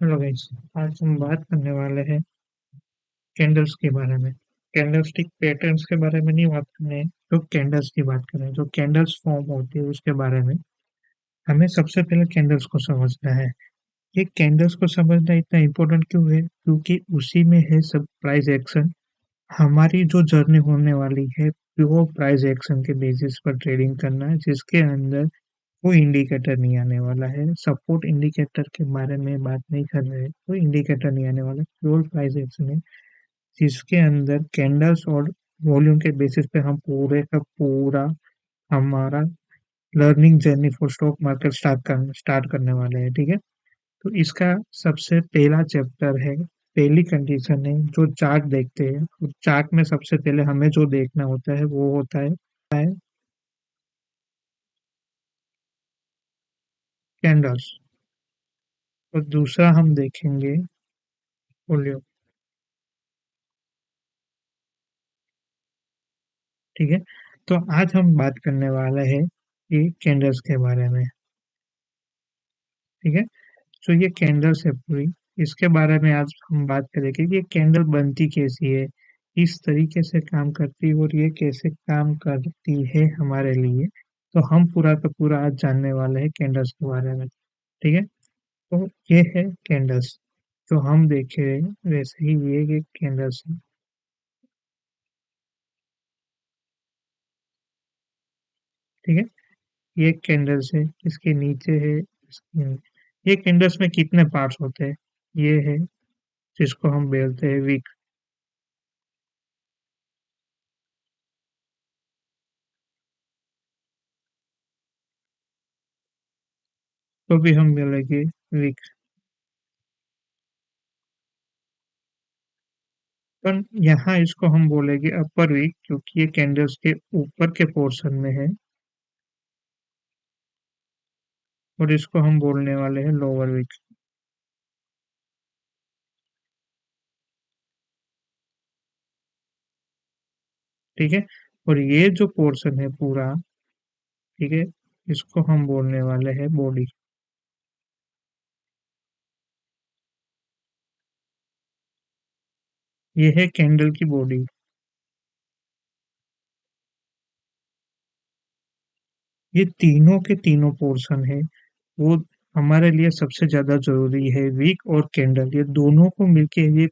Hello guys. आज हम बात करने वाले हैं कैंडल्स के बारे में। कैंडलस्टिक पैटर्न्स के बारे में नहीं बात करने, तो कैंडल्स की बात करें, जो कैंडल्स फॉर्म होती है उसके बारे में। हमें सबसे पहले कैंडल्स को समझना है। ये कैंडल्स को समझना इतना इम्पोर्टेंट क्यों है? क्योंकि उसी में है सब प्राइस एक्शन। हमारी जो जर्नी होने वाली है वो प्राइस एक्शन के बेसिस पर ट्रेडिंग करना है, जिसके अंदर कोई इंडिकेटर नहीं आने वाला है। सपोर्ट इंडिकेटर के बारे में बात नहीं कर रहे हैं, कोई इंडिकेटर नहीं आने वाला, प्योर प्राइस एक्शन है, जिसके अंदर कैंडल्स और वॉल्यूम के बेसिस पे हम पूरे का पूरा हमारा learning journey for stock market start करने वाले हैं। ठीक है, तो इसका सबसे पहला चैप्टर है, पहली कंडीशन है जो चार्ट देखते हैं। तो चार्ट में सबसे पहले हमें जो देखना होता है वो होता है कैंडल्स, और दूसरा हम देखेंगे वॉल्यूम। ठीक है, तो आज हम बात करने वाले हैं ये कैंडल्स के बारे में। ठीक है, तो ये कैंडल्स है पूरी, इसके बारे में आज हम बात करेंगे कि ये कैंडल बनती कैसी है, किस तरीके से काम करती है और ये कैसे काम करती है हमारे लिए। तो हम पूरा का पूरा आज जानने वाले हैं कैंडल्स के बारे में। ठीक है, तो ये है कैंडल्स, जो हम देखे वैसे ही ये कैंडल्स है। ठीक है, ये कैंडल्स है, इसके नीचे है ये कैंडल्स में कितने पार्ट्स होते हैं, ये है जिसको हम बोलते हैं विक। तो भी हम बोलेंगे विक। पर यहाँ इसको हम बोलेंगे अपर विक, क्योंकि ये कैंडल्स के ऊपर के पोर्शन में है, और इसको हम बोलने वाले हैं लोअर विक। ठीक है, और ये जो पोर्शन है पूरा, ठीक है, इसको हम बोलने वाले हैं बॉडी। ये है कैंडल की बॉडी। ये तीनों के तीनों पोर्शन है, वो हमारे लिए सबसे ज्यादा जरूरी है। वीक और कैंडल, ये दोनों को मिलके ये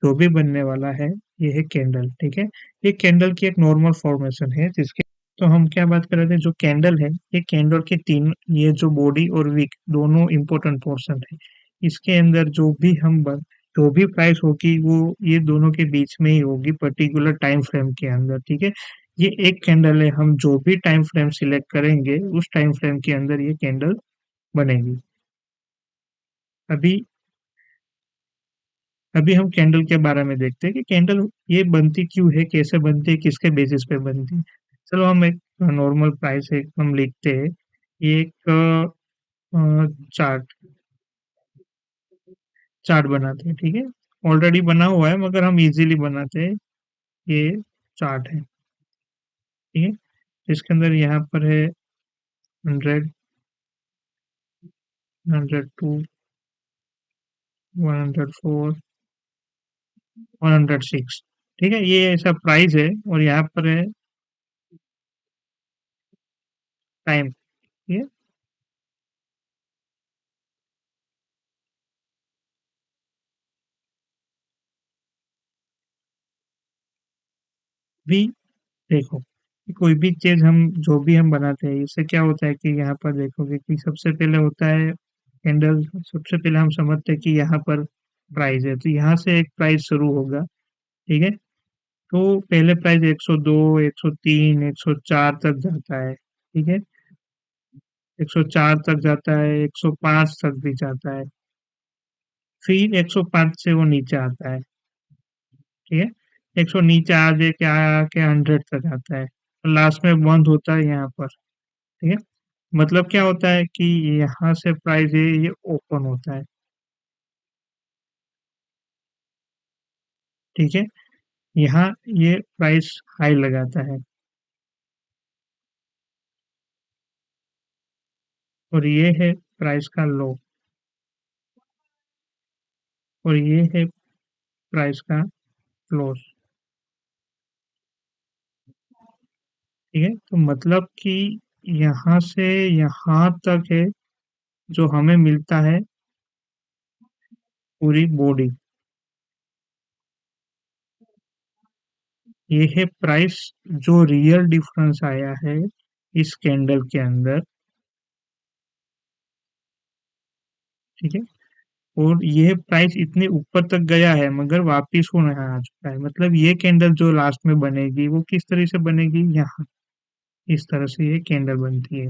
जो भी बनने वाला है, ये है कैंडल। ठीक है, ये कैंडल की एक नॉर्मल फॉर्मेशन है जिसके, तो हम क्या बात कर रहे थे, जो कैंडल है, ये कैंडल के तीन, ये जो बॉडी और विक दोनों इंपॉर्टेंट पोर्शन है। इसके अंदर जो भी प्राइस होगी वो ये दोनों के बीच में ही होगी, पर्टिकुलर टाइम फ्रेम के अंदर। ठीक है, ये एक कैंडल है, हम जो भी टाइम फ्रेम सिलेक्ट करेंगे उस टाइम फ्रेम के अंदर ये कैंडल बनेगी। अभी अभी हम कैंडल के बारे में देखते हैं कि कैंडल ये बनती क्यों है, कैसे बनती है, किसके बेसिस पे बनती है। चलो हम एक नॉर्मल प्राइस एक हम लिखते हैं, ये एक चार्ट चार्ट बनाते हैं। ठीक है, ऑलरेडी बना हुआ है मगर हम इजीली बनाते हैं। ये चार्ट है। ठीक है, इसके अंदर यहाँ पर है 100, 102, 104, 106। ठीक है, ये ऐसा प्राइस है, और यहाँ पर है टाइम। ठीक है, भी देखो कि कोई भी चीज हम जो भी हम बनाते हैं, इससे क्या होता है कि यहाँ पर देखोगे कि सबसे पहले होता है कैंडल। सबसे पहले हम समझते हैं कि यहाँ पर प्राइस है, तो यहाँ से एक प्राइस शुरू होगा। ठीक है, तो पहले प्राइस 102, 103, 104 तक जाता है। ठीक है, 104 तक जाता है, 105 तक भी जाता है, फिर 105 से वो नीचे आता है। ठीक है, 100 नीचे आ के आके 100 तक आता है, लास्ट में बंद होता है यहाँ पर। ठीक है, मतलब क्या होता है कि यहाँ से प्राइस ये ओपन होता है। ठीक है, यहाँ ये प्राइस हाई लगाता है, और ये है प्राइस का लो। और ये है प्राइस का क्लोज। ठीक है, तो मतलब कि यहाँ से यहाँ तक है जो हमें मिलता है पूरी बॉडी। ये है प्राइस जो रियल डिफरेंस आया है इस कैंडल के अंदर। ठीक है, और ये प्राइस इतने ऊपर तक गया है मगर वापिस वो नहीं आ चुका है। मतलब ये कैंडल जो लास्ट में बनेगी वो किस तरह से बनेगी, यहाँ इस तरह से ये कैंडल बनती है।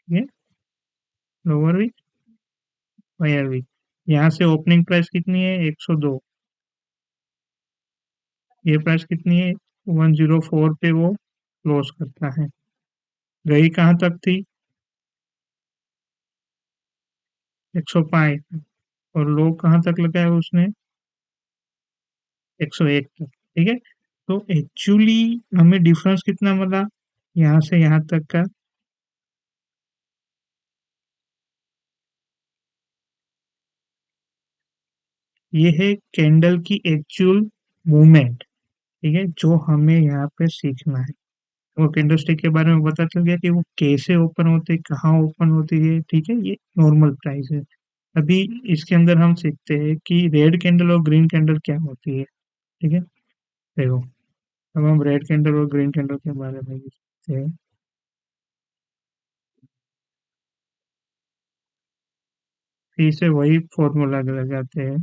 ठीक है, लोअर वीक, हायर वीक। यहाँ से ओपनिंग प्राइस कितनी है, 102। ये प्राइस कितनी है, 104 पे वो क्लोज करता है। गई कहाँ तक थी, 105। और लो कहाँ तक लगाया उसने, 101 तक। ठीक है, तो एक्चुअली हमें डिफरेंस कितना मिला यहाँ से यहाँ तक का, ये है कैंडल की एक्चुअल मूवमेंट। ठीक है, जो हमें यहाँ पे सीखना है। वो कैंडल स्टिक के बारे में पता चल गया कि वो कैसे ओपन होते हैं, कहाँ ओपन होती है। ठीक है, ये नॉर्मल प्राइस है। अभी इसके अंदर हम सीखते हैं कि रेड कैंडल और ग्रीन कैंडल क्या होती है। ठीक है, देखो, अब हम रेड कैंडल और ग्रीन कैंडल के बारे में भी सीखते हैं। फिर से वही फॉर्मूला लगाते हैं।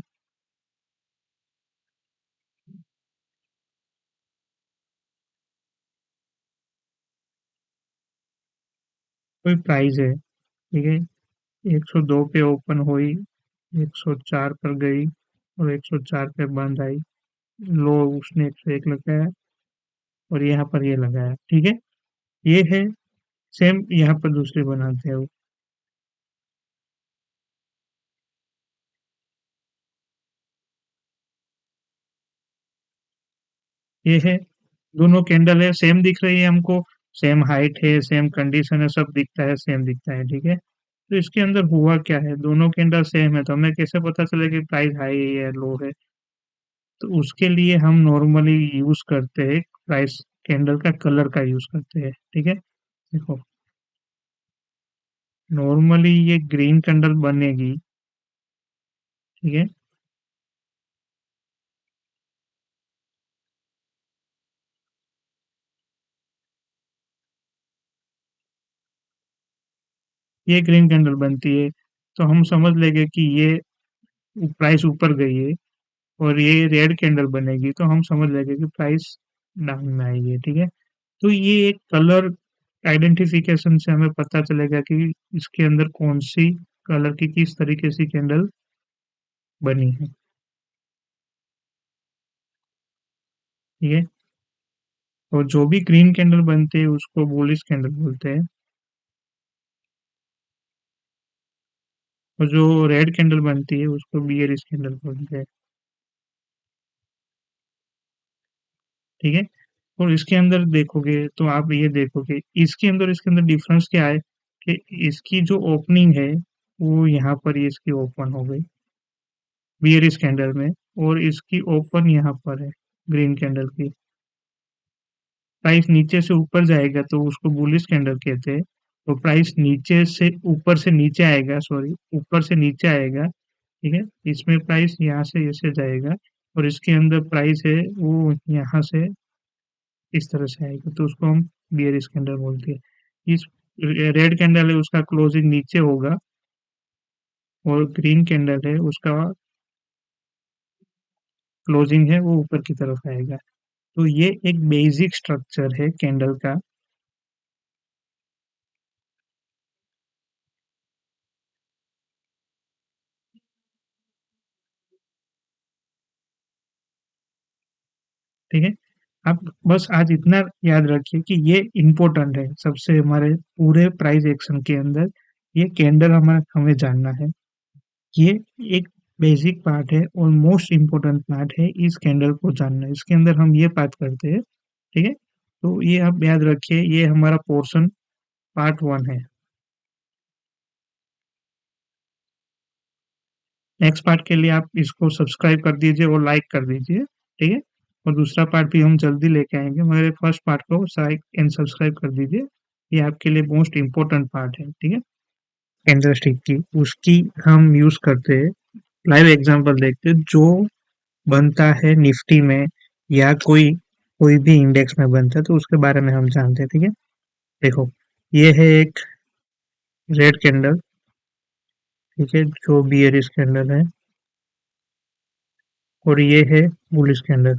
कोई प्राइस है, ठीक है, 102 पे ओपन हुई, 104 पर गई और 104 पे बंद आई। लो उसने 101 लगाया और यहाँ पर ये लगाया। ठीक है, ये है सेम, यहाँ पर दूसरे बनाते हैं वो। ये है, दोनों कैंडल है, सेम दिख रही है हमको, सेम हाइट है, सेम कंडीशन है, सब दिखता है, सेम दिखता है। ठीक है, तो इसके अंदर हुआ क्या है, दोनों कैंडल सेम है तो हमें कैसे पता चले कि प्राइस हाई है या लो है। तो उसके लिए हम नॉर्मली यूज करते हैं प्राइस, कैंडल का कलर का यूज करते हैं। ठीक है, देखो, नॉर्मली ये ग्रीन कैंडल बनेगी। ठीक है, ये ग्रीन कैंडल बनती है तो हम समझ लेंगे कि ये प्राइस ऊपर गई है। और ये रेड कैंडल बनेगी तो हम समझ लेंगे कि प्राइस डाउन में आई है। ठीक है, तो ये एक कलर आइडेंटिफिकेशन से हमें पता चलेगा कि इसके अंदर कौन सी कलर की किस तरीके से कैंडल बनी है। ठीक है, और जो भी ग्रीन कैंडल बनते हैं उसको बुलिश कैंडल बोलते हैं, और जो रेड कैंडल बनती है उसको बियरिश कैंडल बोलते हैं। ठीक है, और इसके अंदर देखोगे तो आप ये देखोगे इसके अंदर डिफरेंस क्या है कि इसकी जो ओपनिंग है वो यहाँ पर ये इसकी ओपन हो गई बियरिश कैंडल में, और इसकी ओपन यहाँ पर है ग्रीन कैंडल की। प्राइस नीचे से ऊपर जाएगा तो उसको बुलिश कैंडल कहते हैं। तो प्राइस नीचे से ऊपर से नीचे आएगा, सॉरी, ऊपर से नीचे आएगा। ठीक है, इसमें प्राइस यहाँ से ऐसे जाएगा और इसके अंदर प्राइस है वो यहाँ से इस तरह से आएगा, तो उसको हम बियरिश कैंडल बोलते हैं। इस रेड कैंडल है उसका क्लोजिंग नीचे होगा, और ग्रीन कैंडल है उसका क्लोजिंग है वो ऊपर की तरफ आएगा। तो ये एक बेसिक स्ट्रक्चर है कैंडल का। ठीक है, आप बस आज इतना याद रखिए कि ये इम्पोर्टेंट है सबसे हमारे पूरे प्राइस एक्शन के अंदर। ये कैंडल हमें हमें जानना है। ये एक बेसिक पार्ट है और मोस्ट इम्पोर्टेंट पार्ट है इस कैंडल को जानना। इसके अंदर हम ये बात करते हैं। ठीक है, तो ये आप याद रखिए, ये हमारा पोर्शन पार्ट 1 है। नेक्स्ट पार्ट के लिए आप इसको सब्सक्राइब कर दीजिए और लाइक कर दीजिए, ठीक है? और दूसरा पार्ट भी हम जल्दी लेके आएँगे, मगर फर्स्ट पार्ट को लाइक एंड सब्सक्राइब कर दीजिए, ये आपके लिए मोस्ट इम्पोर्टेंट पार्ट है, ठीक है? कैंडलस्टिक की, उसकी हम यूज़ करते हैं, लाइव एग्ज़ाम्पल देखते हैं, जो बनता है निफ्टी में या कोई कोई भी इंडेक्स में बनता है, तो उसके बारे में हम जानते हैं, ठीक है? देखो, ये है एक रेड कैंडल, ठीक है, जो बियरिश कैंडल है, और ये है बुलिश कैंडल।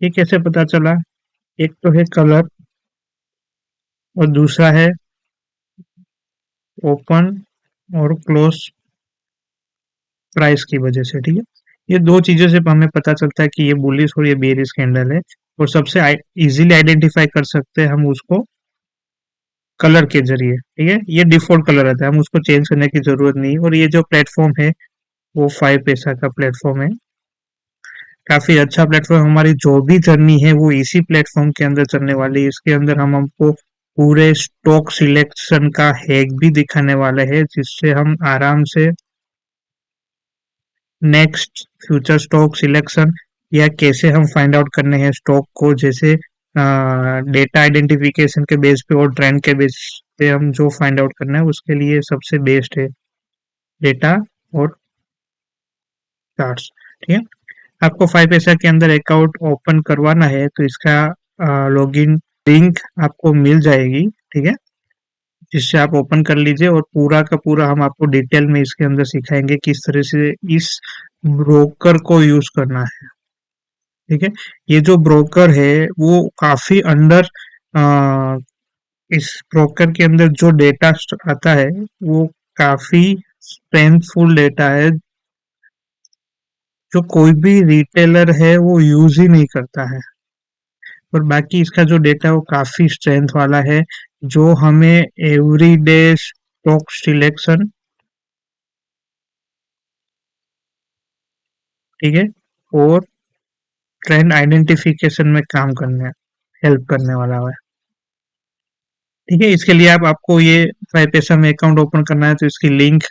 ये कैसे पता चला? एक तो है कलर और दूसरा है ओपन और क्लोज प्राइस की वजह से, ठीक है? ये दो चीजों से हमें पता चलता है कि ये बुलिश और ये बेरिश कैंडल है, और सबसे इजीली आइडेंटिफाई कर सकते हैं हम उसको कलर के जरिए, ठीक है? ये डिफॉल्ट कलर रहता है, हम उसको चेंज करने की जरूरत नहीं। और ये जो प्लेटफॉर्म है वो 5 पैसा का प्लेटफॉर्म है, काफी अच्छा प्लेटफॉर्म। हमारी जो भी जर्नी है वो इसी प्लेटफॉर्म के अंदर चलने वाली है। इसके अंदर हम हमको पूरे स्टॉक सिलेक्शन का हैक भी दिखाने वाले हैं, जिससे हम आराम से नेक्स्ट फ्यूचर स्टॉक सिलेक्शन या कैसे हम फाइंड आउट करने हैं स्टॉक को, जैसे डेटा आइडेंटिफिकेशन के बेस पे और ट्रेंड के बेस पे हम जो फाइंड आउट करना है उसके लिए सबसे बेस्ट है डेटा और चार्ट्स, ठीक है? आपको 5 पैसा के अंदर अकाउंट ओपन करवाना है तो इसका लॉगिन लिंक आपको मिल जाएगी, ठीक है? जिससे आप ओपन कर लीजिए, और पूरा का पूरा हम आपको डिटेल में इसके अंदर सिखाएंगे किस तरह से इस ब्रोकर को यूज करना है, ठीक है? ये जो ब्रोकर है वो काफी अंडर इस ब्रोकर के अंदर जो डेटा आता है वो काफी स्ट्रेंथफुल डेटा है, जो कोई भी रिटेलर है वो यूज ही नहीं करता है। और बाकी इसका जो डेटा है वो काफी स्ट्रेंथ वाला है, जो हमें एवरीडे स्टॉक सिलेक्शन, ठीक है, और ट्रेंड आइडेंटिफिकेशन में काम करने हेल्प करने वाला है, ठीक है? इसके लिए आप आपको ये 5 पैसा में अकाउंट ओपन करना है तो इसकी लिंक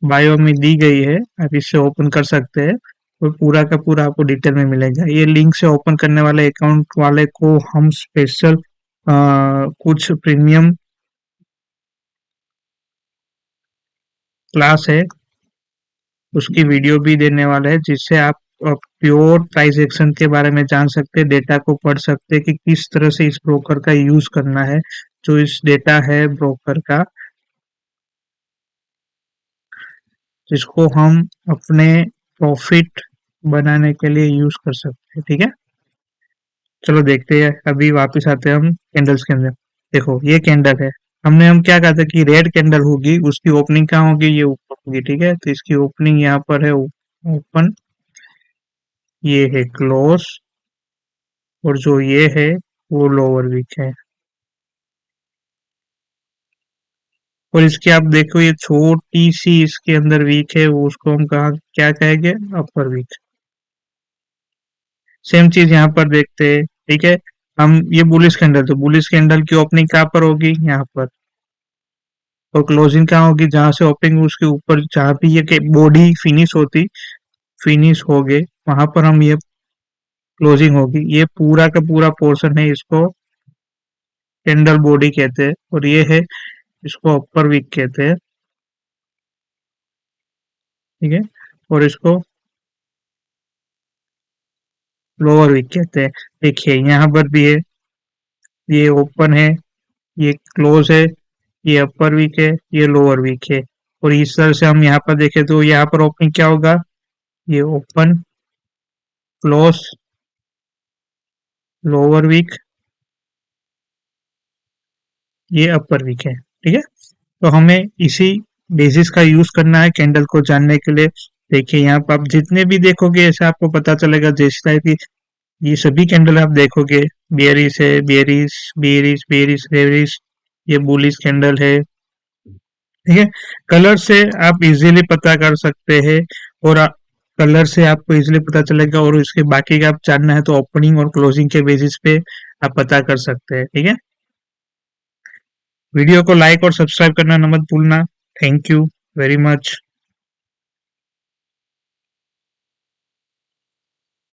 बायो में दी गई है, आप इससे ओपन कर सकते हैं, और पूरा का पूरा आपको डिटेल में मिलेगा। ये लिंक से ओपन करने वाले अकाउंट वाले को हम स्पेशल कुछ प्रीमियम क्लास है उसकी वीडियो भी देने वाला है, जिससे आप प्योर प्राइस एक्शन के बारे में जान सकते हैं, डेटा को पढ़ सकते हैं कि किस तरह से इस ब्रोकर का यूज करना है, जो इस डेटा है ब्रोकर का, जिसको हम अपने प्रॉफिट बनाने के लिए यूज कर सकते हैं, ठीक है? चलो देखते हैं, अभी वापस आते हैं हम कैंडल्स के अंदर। देखो, ये कैंडल है, हम क्या कहा था कि रेड कैंडल होगी, उसकी ओपनिंग कहाँ होगी? ये ऊपर होगी, ठीक है? तो इसकी ओपनिंग यहाँ पर है ओपन, ये है क्लोज, और जो ये है वो लोअर वीक है। और इसकी आप देखो ये छोटी सी इसके अंदर वीक है, वो उसको हम कहा क्या कहेंगे? अपर वीक। सेम चीज यहाँ पर देखते हैं, ठीक है? हम ये बुलिश कैंडल, तो बुलिश कैंडल की ओपनिंग कहाँ पर होगी? यहाँ पर। और क्लोजिंग कहाँ होगी? जहां से ओपनिंग उसके ऊपर, जहां भी ये बॉडी फिनिश हो गए, वहां पर हम ये क्लोजिंग होगी। ये पूरा का पूरा पोर्शन है, इसको कैंडल बॉडी कहते हैं, और ये है इसको अपर वीक कहते हैं, ठीक है? और इसको लोअर वीक कहते हैं। देखिए यहाँ पर भी है, ये ओपन है, ये क्लोज है, ये अपर वीक है, ये लोअर वीक है। और इस तरह से हम यहाँ पर देखें तो यहाँ पर ओपनिंग क्या होगा? ये ओपन, क्लोज, लोअर वीक, ये अपर वीक है, ठीक है? तो हमें इसी बेसिस का यूज करना है कैंडल को जानने के लिए। देखिए यहाँ पर आप जितने भी देखोगे ऐसे आपको पता चलेगा, जैसे टाइप की ये सभी कैंडल आप देखोगे, बेयरिश है, बेयरिश, बेयरिश, बेयरिश, बेयरिश, ये बुलिश कैंडल है, ठीक है? कलर से आप इजीली पता कर सकते हैं, और कलर से आपको इजीली पता चलेगा, और इसके बाकी का आप जानना है तो ओपनिंग और क्लोजिंग के बेसिस पे आप पता कर सकते हैं, ठीक है? वीडियो को लाइक और सब्सक्राइब करना न मत भूलना। Thank you very much.